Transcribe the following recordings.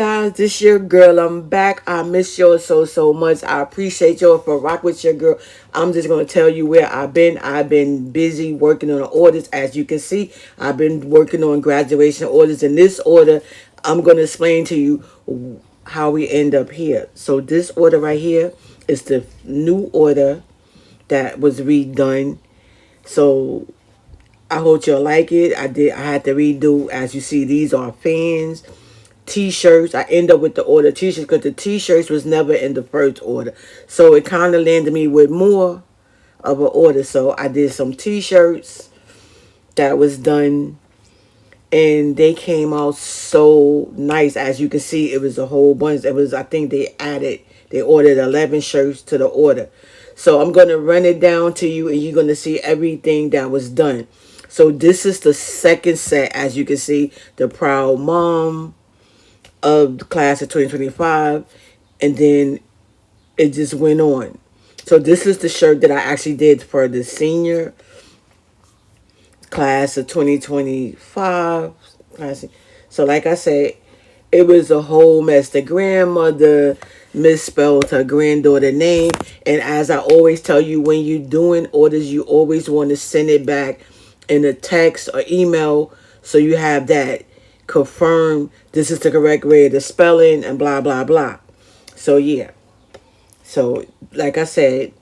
guys, this your girl. I'm back. I miss y'all so much. I appreciate y'all for rock with your girl. I'm just gonna tell you where I've been. I've been busy working on orders. As you can see, I've been working on graduation orders. In this order, I'm gonna explain to you how we end up here. So this order right here is the new order that was redone. So I hope y'all like it. I had to redo. As you see, these are fans, t-shirts. I end up with the order t-shirts because the t-shirts was never in the first order. So it kind of landed me with more of an order. So I did some t-shirts that was done, and they came out so nice. As you can see, it was a whole bunch. It was, I think they ordered 11 shirts to the order. So I'm going to run it down to you, and you're going to see everything that was done. So this is the second set. As you can see, the proud mom of the class of 2025, and then it just went on. So this is the shirt that I actually did for the senior class of 2025 class. So like I said, it was a whole mess. The grandmother misspelled her granddaughter name, and as I always tell you, when you're doing orders, you always want to send it back in a text or email, so you have that confirm this is the correct way of the spelling and blah blah blah. So yeah, so like I said,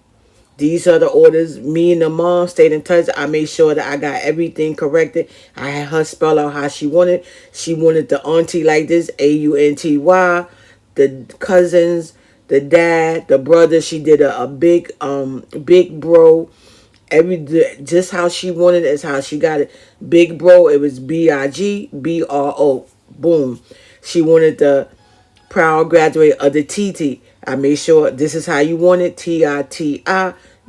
these are the orders. Me and the mom stayed in touch. I made sure that I got everything corrected. I had her spell out how she wanted. She wanted the auntie like this, AUNTY. The cousins, the dad, the brother. She did a big bro. Just how she wanted it is how she got it. Big bro, it was BIGBRO. Boom. She wanted the proud graduate of the TT. I made sure this is how you want it. TITI.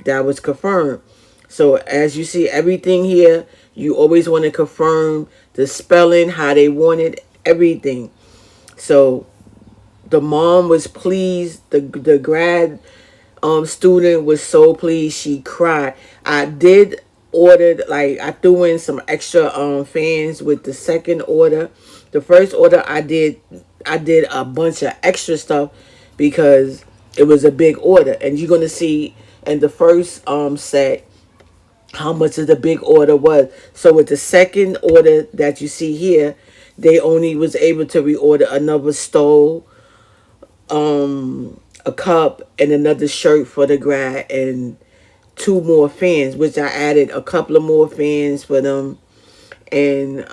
That was confirmed. So as you see, everything here, you always want to confirm the spelling, how they wanted everything. So the mom was pleased. The grad student was so pleased, she cried. I did order, like I threw in some extra fans with the second order. The first order I did a bunch of extra stuff because it was a big order, and you're gonna see in the first set how much of the big order was. So with the second order that you see here, they only was able to reorder another stole, a cup, and another shirt for the grad, and two more fans, which I added a couple of more fans for them. And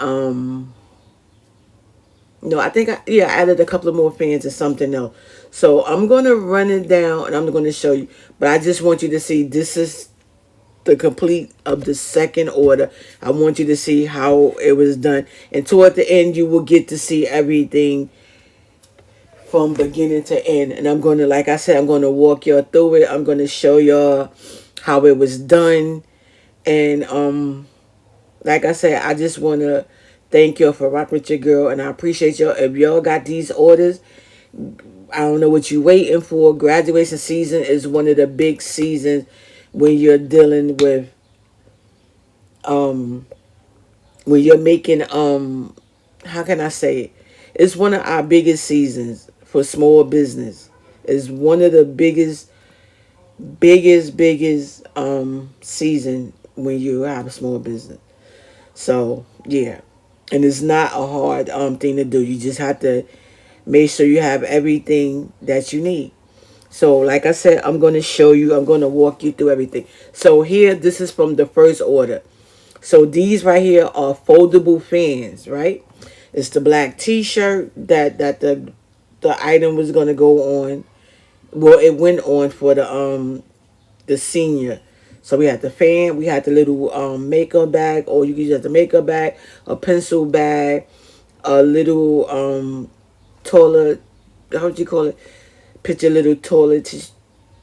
no, I think I added a couple of more fans and something else. So I'm gonna run it down and I'm gonna show you. But I just want you to see this is the complete of the second order. I want you to see how it was done, and toward the end you will get to see everything from beginning to end. And I'm going to, like I said, I'm going to walk y'all through it. I'm going to show y'all how it was done. And like I said, I just want to thank y'all for rocking with your girl, and I appreciate y'all. If y'all got these orders, I don't know what you waiting for. Graduation season is one of the big seasons when you're dealing with when you're making how can I say it? It's one of our biggest seasons for small business. It's one of the biggest season when you have a small business. So yeah. And it's not a hard thing to do. You just have to make sure you have everything that you need. So like I said, I'm going to show you, I'm going to walk you through everything. So here, this is from the first order. So these right here are foldable fans, right? It's the black t-shirt that the item was going to go on. Well, it went on for the senior. So we had the fan, we had the little makeup bag, or you can use the makeup bag, a pencil bag, a little toilet, how would you call it? Put your little toiletries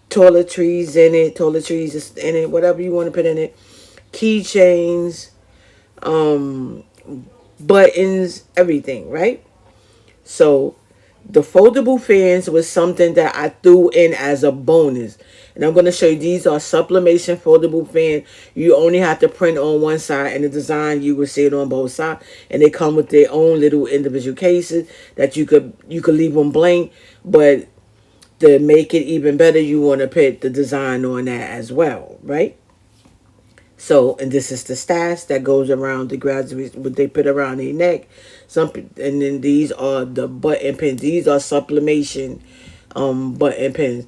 in it, toiletries in it, whatever you want to put in it. Keychains, buttons, everything, right? So The foldable fans was something that I threw in as a bonus. And I'm going to show you, these are sublimation foldable fan. You only have to print on one side, and the design you will see it on both sides. And they come with their own little individual cases that you could leave them blank. But to make it even better, you want to put the design on that as well, right? So, and this is the stash that goes around the graduates, what they put around their neck. And then these are the button pins. These are sublimation button pins.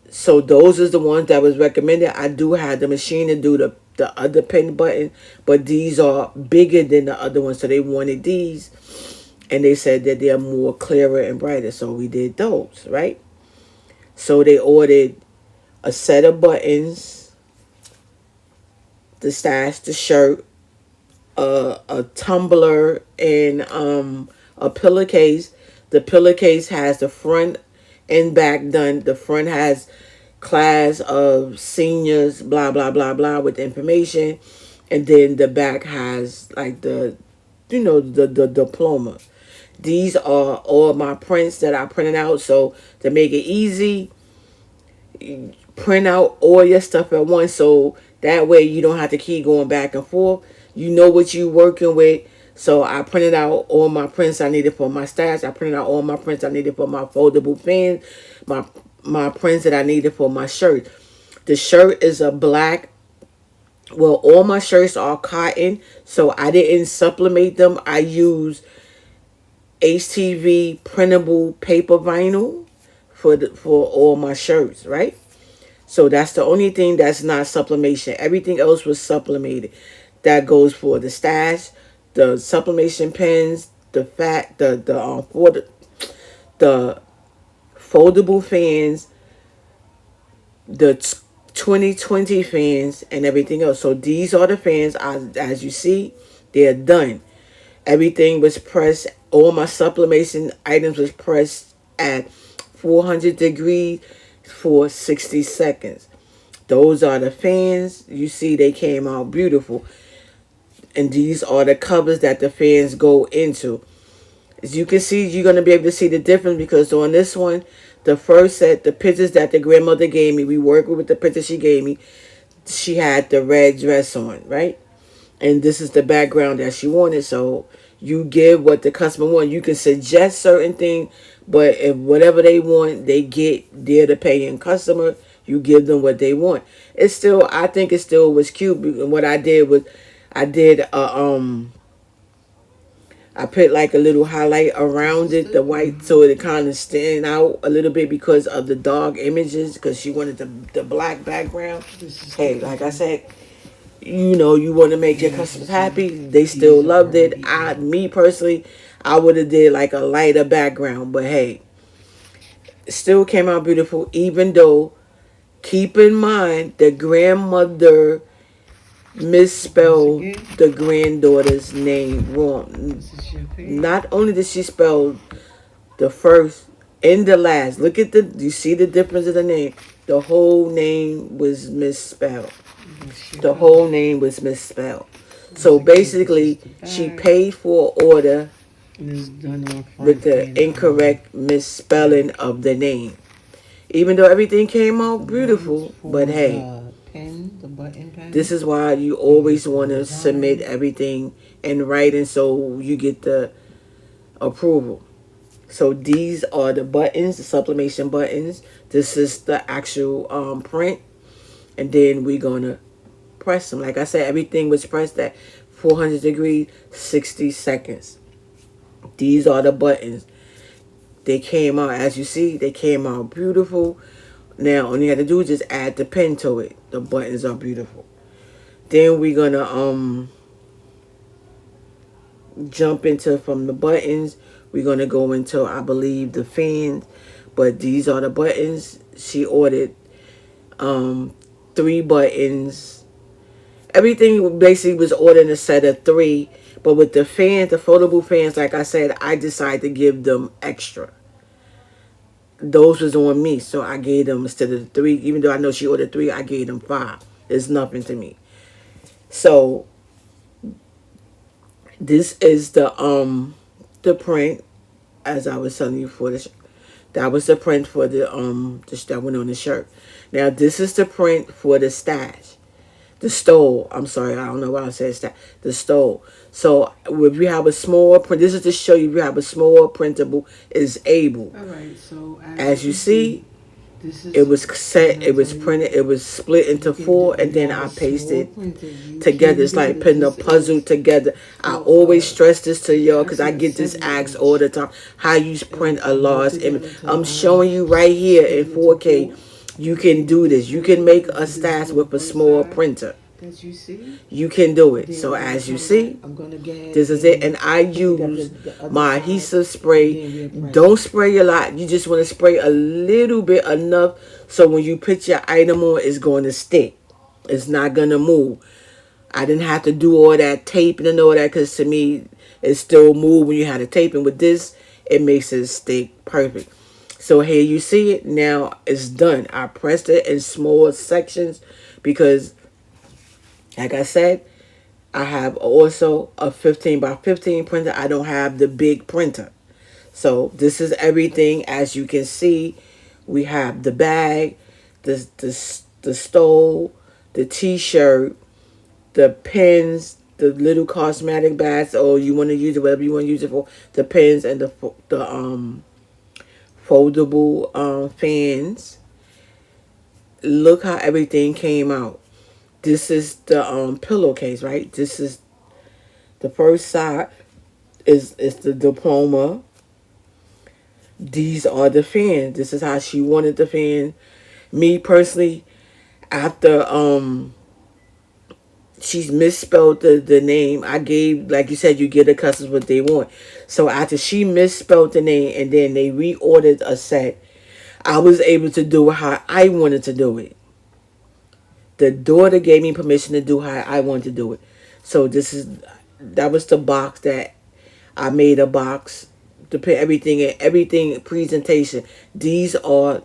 So those is the ones that was recommended. I do have the machine to do the other pin button, but these are bigger than the other ones. So they wanted these, and they said that they're more clearer and brighter. So we did those, right? So they ordered a set of buttons, the stash, the shirt, a tumbler, and a pillowcase. The pillowcase has the front and back done. The front has class of seniors, blah blah blah blah, with information, and then the back has like the diploma. These are all my prints that I printed out. So to make it easy, print out all your stuff at once, so that way you don't have to keep going back and forth. You know what you're working with. So I printed out all my prints I needed for my stash. I printed out all my prints I needed for my foldable fans, my prints that I needed for my shirt. The shirt is a black. Well, all my shirts are cotton, so I didn't sublimate them. I used HTV printable paper vinyl for all my shirts, right? So that's the only thing that's not sublimation. Everything else was sublimated. That goes for the stash, the sublimation pens, the foldable fans, the 2020 fans, and everything else. So these are the fans. As you see, they're done. Everything was pressed. All my sublimation items was pressed at 400 degrees for 60 seconds. Those are the fans. You see they came out beautiful. And these are the covers that the fans go into. As you can see, you're going to be able to see the difference, because on this one, the first set, the pictures that the grandmother gave me, we worked with the pictures she gave me. She had the red dress on, right? And this is the background that she wanted. So you give what the customer wants. You can suggest certain things, but if whatever they want, they get, they're the paying customer. You give them what they want. It's still, I think it still was cute. And what I did was, I did I put like a little highlight around it, the white, so it kind of stand out a little bit because of the dog images, because she wanted the black background. Hey, like I said, you want to make your customers happy. They still loved it. Me personally, I would have did like a lighter background, but hey, it still came out beautiful. Even though, keep in mind, the grandmother misspelled the granddaughter's name wrong. Not only did she spell the first and the last, look at you see the difference of the name. The whole name was misspelled. The whole name was misspelled. So basically, she paid for an order with the incorrect misspelling of the name. Even though everything came out beautiful, but hey, this is why you always want to submit everything in writing so you get the approval. So these are the buttons, the sublimation buttons. This is the actual print. And then we're going to press them. Like I said, everything was pressed at 400 degrees, 60 seconds. These are the buttons. They came out, as you see, they came out beautiful. Now, all you have to do is just add the pen to it. The buttons are beautiful. Then we're going to jump into, from the buttons, we're going to go into, I believe, the fans. But these are the buttons. She ordered 3 buttons. Everything basically was ordered in a set of 3. But with the fans, the foldable fans, like I said, I decided to give them extra. Those was on me, so I gave them, instead of 3, even though I know she ordered 3, I gave them 5. It's nothing to me. So this is the print. as I was telling you for the that was the print for that went on the shirt. Now this is the print for the stash. The stole. I'm sorry, I don't know why I said stash. The stole. So if you have a small print, this is to show you if you have a small printable is able. All right. So As as you you can see, see, this it is was set, when it I was tell you printed, it was split into you can do, four, and you then have I a small pasted printer, you together. can It's do like this. putting a This puzzle is together. I for always stress this to y'all because I actually a get this 7 asked all the inch, time. How you print and a I broke large it image? down into I'm showing you right here split in it into 4K. four. You You can can do do this this. You can fold make a into this stash on with a one small side printer. that you see. You can do it. Then So we're gonna as you come back. see, I'm gonna go ahead this is it. And and I put together use the other my side, adhesive and spray. then we'll press Don't it. spray a lot. You just want to spray a little bit, enough so when you put your item on, it's going to stick. It's not going to move. I didn't have to do all that taping and all that because to me, it still move when you had the taping. With this, it makes it stick perfect. So here you see it. Now it's done. I pressed it in small sections because, like I said, I have also a 15 by 15 printer. I don't have the big printer. So this is everything. As you can see, we have the bag, the stole, the t-shirt, the pins, the little cosmetic bags, or you want to use it whatever you want to use it for. The pins and the foldable fans. Look how everything came out. This is the pillowcase, right? This is the first side is the diploma. These are the fans. This is how she wanted the fan. Me personally, after she's misspelled the name, I gave, like you said, you give the customers what they want. So after she misspelled the name and then they reordered a set, I was able to do it how I wanted to do it. The daughter gave me permission to do how I wanted to do it. So that was the box that I made a box to put everything in, everything presentation. These are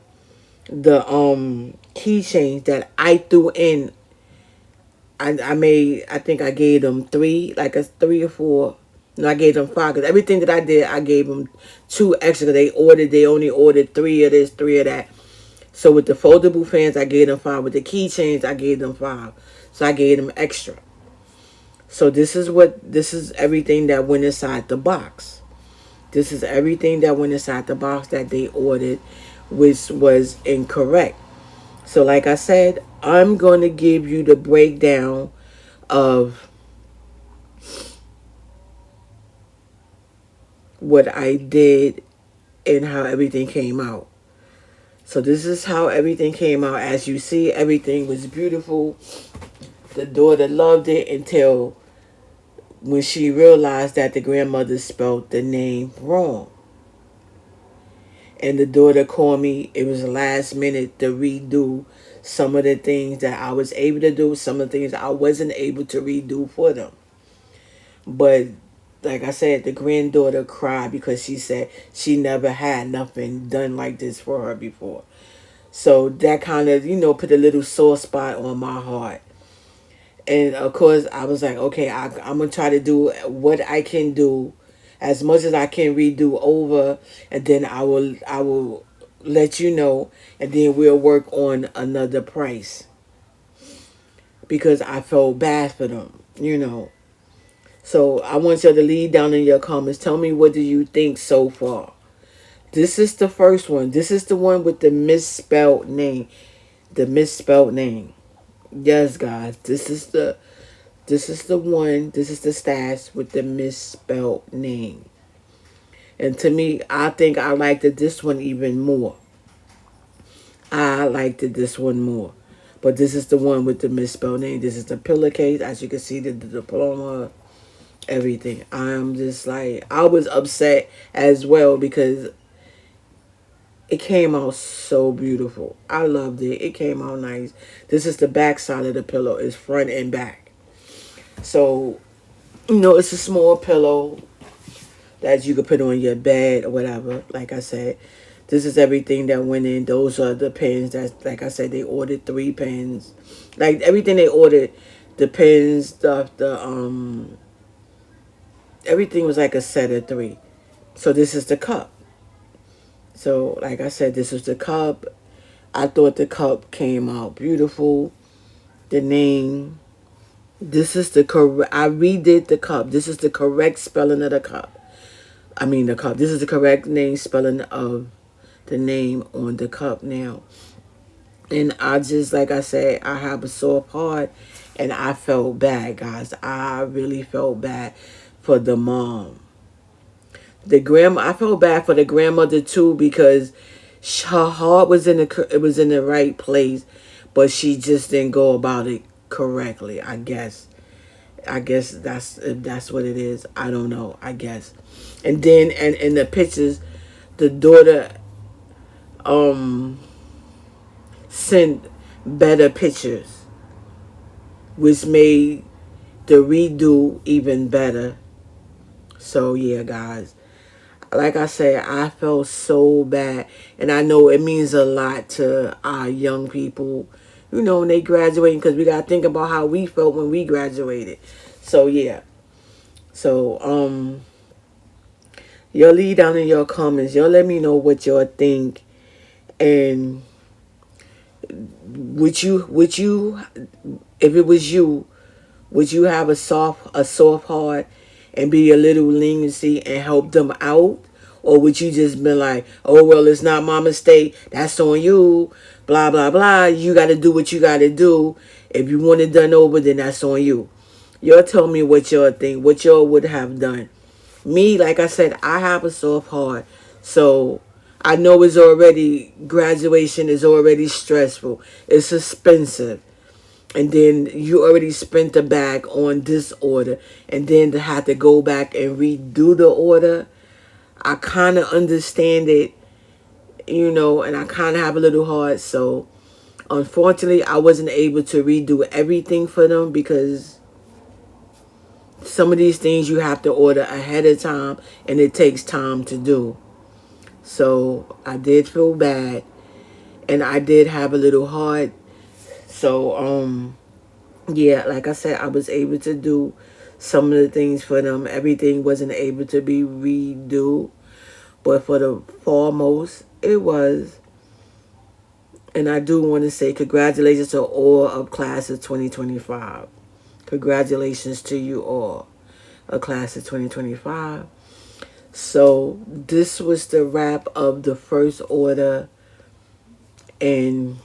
the keychains that I threw in. I made, I think I gave them three, like a three or four. No, I gave them five because everything that I did, I gave them two extra. They only ordered three of this, three of that. So with the foldable fans, I gave them five. With the keychains, I gave them five. So I gave them extra. So this is everything that went inside the box. This is everything that went inside the box that they ordered, which was incorrect. So like I said, I'm going to give you the breakdown of what I did and how everything came out. So this is how everything came out. As you see, everything was beautiful. The daughter loved it until when she realized that the grandmother spelled the name wrong. And the daughter called me. It was the last minute to redo some of the things that I was able to do, some of the things I wasn't able to redo for them. But like I said, the granddaughter cried because she said she never had nothing done like this for her before. So that kind of, put a little sore spot on my heart. And of course, I was like, okay, I'm going to try to do what I can do as much as I can redo over. And then I will let you know. And then we'll work on another price. Because I felt bad for them. So I want you to leave down in your comments. Tell me, what do you think so far? This is the first one. This is the one with the misspelled name. The misspelled name. Yes, guys. This is the one. This is the stash with the misspelled name. And to me, I think I liked this one even more. I liked this one more. But this is the one with the misspelled name. This is the pillowcase. As you can see, the diploma, everything. I'm just like, I was upset as well because it came out so beautiful. I loved it. It came out nice. This is the back side of the pillow. It's front and back. So, it's a small pillow that you could put on your bed or whatever. Like I said, this is everything that went in. Those are the pens that, like I said, they ordered three pens. Like everything they ordered, the pens, the everything was like a set of three. So this is the cup. So like I said, this is the cup. I thought the cup came out beautiful. The name. This is the correct. I redid the cup. This is the correct spelling of the cup. I mean the cup. This is the correct name spelling of the name on the cup now. And I just, like I said, I have a soft heart, and I felt bad, guys. I really felt bad for the mom. The grandma, I felt bad for the grandmother too because her heart was it was in the right place, but she just didn't go about it correctly. I guess. I guess that's if that's what it is. I don't know. I guess. And then and in the pictures, the daughter um sent better pictures, which made the redo even better. So yeah, guys. Like I said, I felt so bad, and I know it means a lot to our young people, when they graduating, because we gotta think about how we felt when we graduated. So yeah, so y'all leave down in your comments. Y'all let me know what y'all think, and would you, if it was you, would you have a soft heart and be a little leniency and help them out? Or would you just be like, oh, well, it's not my mistake. That's on you. Blah, blah, blah. You got to do what you got to do. If you want it done over, then that's on you. Y'all tell me what y'all think, what y'all would have done. Me, like I said, I have a soft heart. So I know graduation is already stressful. It's expensive, and then you already spent the bag on this order, and then to have to go back and redo the order, I kind of understand it, and I kind of have a little heart. So unfortunately, I wasn't able to redo everything for them because some of these things you have to order ahead of time, and it takes time to do. So I did feel bad, and I did have a little heart. So yeah, like I said, I was able to do some of the things for them. Everything wasn't able to be redo, but for the foremost, it was. And I do want to say congratulations to all of class of 2025. Congratulations to you all, a class of 2025. So this was the wrap of the first order, and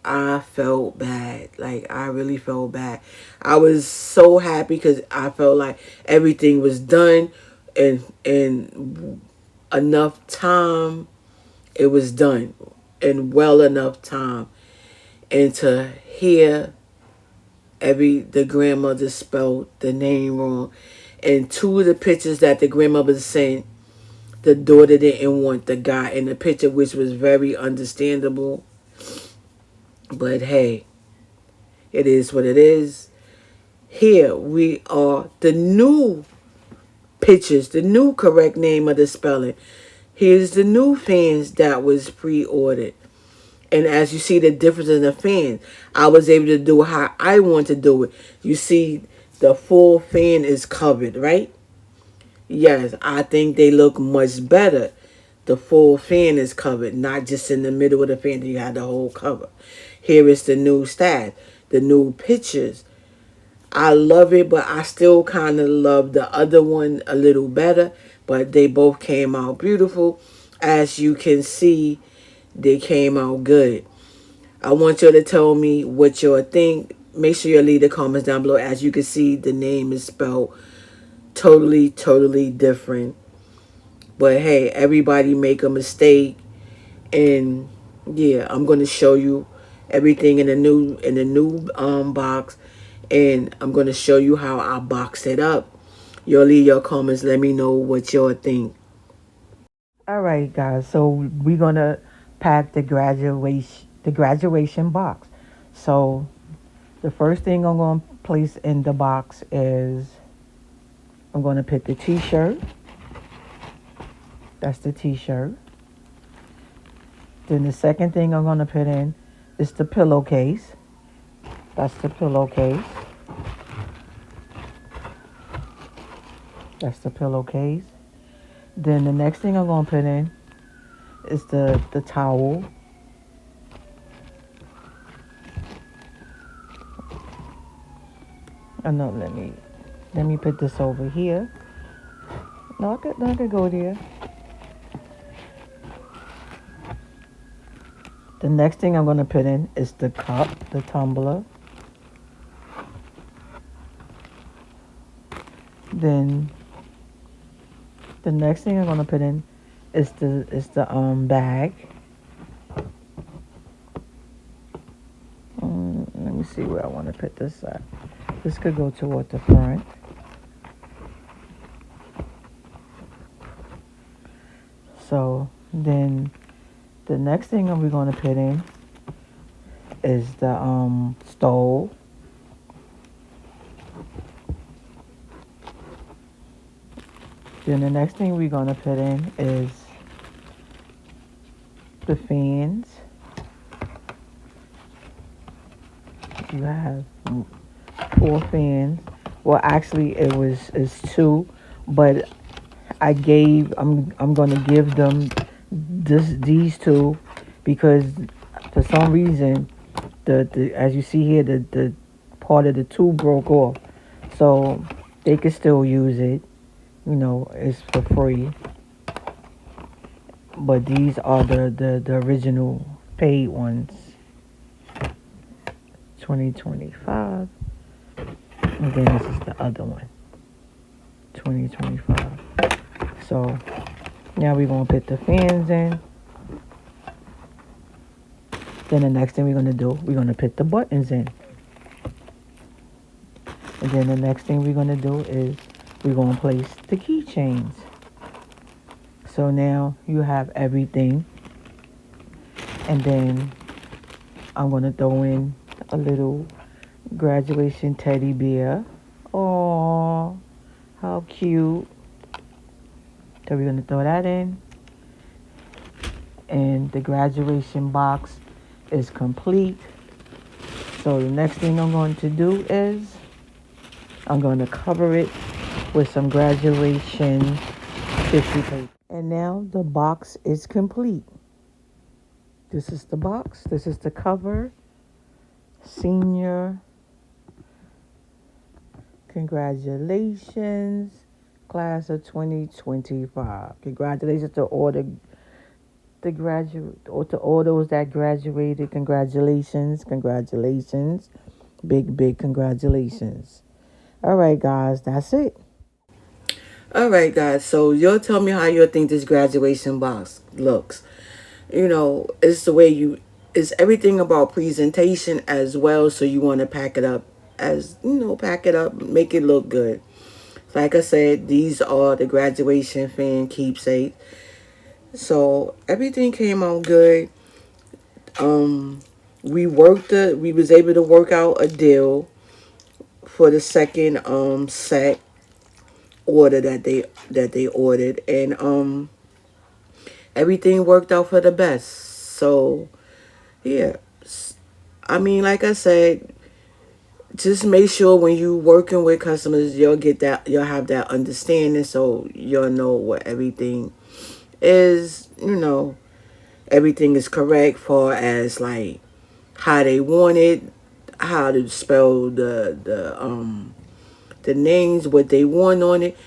I felt bad. Like, I really felt bad. I was so happy because I felt like everything was done in enough time. It was done in well enough time. And to hear the grandmother spelled the name wrong. And two of the pictures that the grandmother sent, the daughter didn't want the guy in the picture, which was very understandable. But hey, it is what it is. Here we are, the new pictures, the new correct name of the spelling. Here's the new fans that was pre-ordered. And as you see the difference in the fan, I was able to do how I want to do it. You see the full fan is covered, right? Yes, I think they look much better. The full fan is covered, not just in the middle of the fan that you had the whole cover. Here is the new stat, the new pictures. I love it, but I still kind of love the other one a little better. But they both came out beautiful. As you can see, they came out good. I want you to tell me what you think. Make sure you leave the comments down below. As you can see, the name is spelled totally, totally different. But hey, everybody make a mistake, and yeah, I'm gonna show you everything in the new box, and I'm gonna show you how I box it up. Y'all leave your comments. Let me know what y'all think. All right, guys. So we're gonna pack the graduation box. So the first thing I'm gonna place in the box is I'm gonna put the T-shirt. That's the T-shirt. Then the second thing I'm gonna put in is the pillowcase. That's the pillowcase. That's the pillowcase. Then the next thing I'm gonna put in is the towel. Oh no, let me put this over here. No, I could go there. The next thing I'm gonna put in is the cup, the tumbler. Then the next thing I'm gonna put in is the bag. Let me see where I want to put this at. This could go toward the front. So then the next thing we're gonna put in is the stove. Then the next thing we're gonna put in is the fans. You have four fans. Well, actually, it's two, but I'm gonna give them these two because for some reason the as you see here the part of the tube broke off, so they could still use it. It's for free. But these are the original paid ones. 2025. And then this is the other one. 2025. So now we're gonna put the fans in. Then the next thing we're gonna do, we're gonna put the buttons in. And then the next thing we're gonna do is we're gonna place the keychains. So now you have everything. And then I'm gonna throw in a little graduation teddy bear. Oh, how cute. So we're gonna throw that in. And the graduation box is complete. So the next thing I'm going to do is I'm going to cover it with some graduation tissue paper. And now the box is complete. This is the box. This is the cover. Senior, congratulations, class of 2025. Congratulations to all the graduate or to all those that graduated. Congratulations, big congratulations. All right, guys, that's it. All right, guys. So you'll tell me how you think this graduation box looks. It's the way it's everything about presentation as well. So you want to pack it up pack it up, make it look good. Like I said, these are the graduation fan keepsake. So everything came out good. Um, we was able to work out a deal for the second set order that they ordered, and everything worked out for the best. So yeah, I mean, like I said, just make sure when you working with customers, you'll have that understanding, so you'll know what everything is. Everything is correct for as like how they want it, how to spell the names, what they want on it.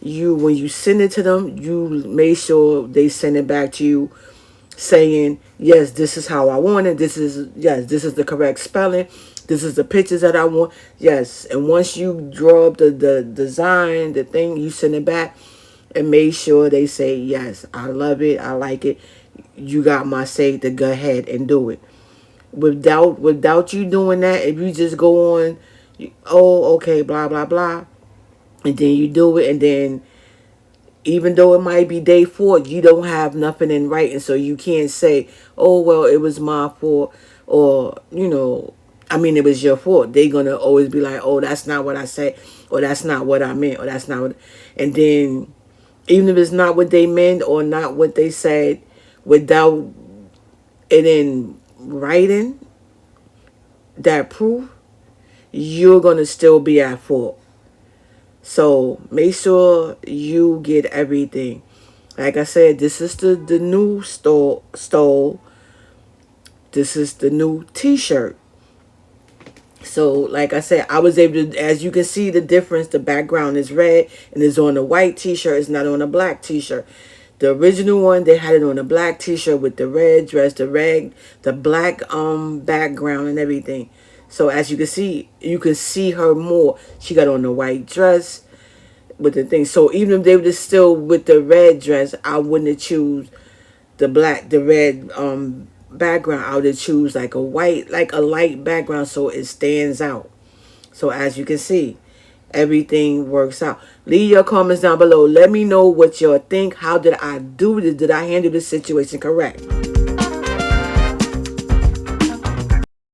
When you send it to them, you make sure they send it back to you saying, yes, this is how I want it. This is the correct spelling. This is the pictures that I want. Yes. And once you draw up the design, the thing, you send it back and make sure they say, yes, I love it. I like it. You got my say to go ahead and do it. Without you doing that, if you just go on, oh, okay, blah, blah, blah, and then you do it, and then even though it might be day four, you don't have nothing in writing, so you can't say, "Oh well, it was my fault," or I mean, it was your fault. They're gonna always be like, "Oh, that's not what I said," or "That's not what I meant," or "That's not what," and then even if it's not what they meant or not what they said, without it in writing, that proof, you're gonna still be at fault. So make sure you get everything. Like I said, this is the new stole. This is the new t-shirt. So, like I said, I was able to, as you can see, the difference. The background is red and it's on a white t-shirt. It's not on a black t-shirt. The original one, they had it on a black t-shirt with the red dress, the black background and everything. So as you can see her more. She got on the white dress with the thing. So even if they were still with the red dress, I wouldn't choose the red background. I would choose like a white, like a light background so it stands out. So as you can see, everything works out. Leave your comments down below. Let me know what y'all think. How did I do this? Did I handle this situation correct?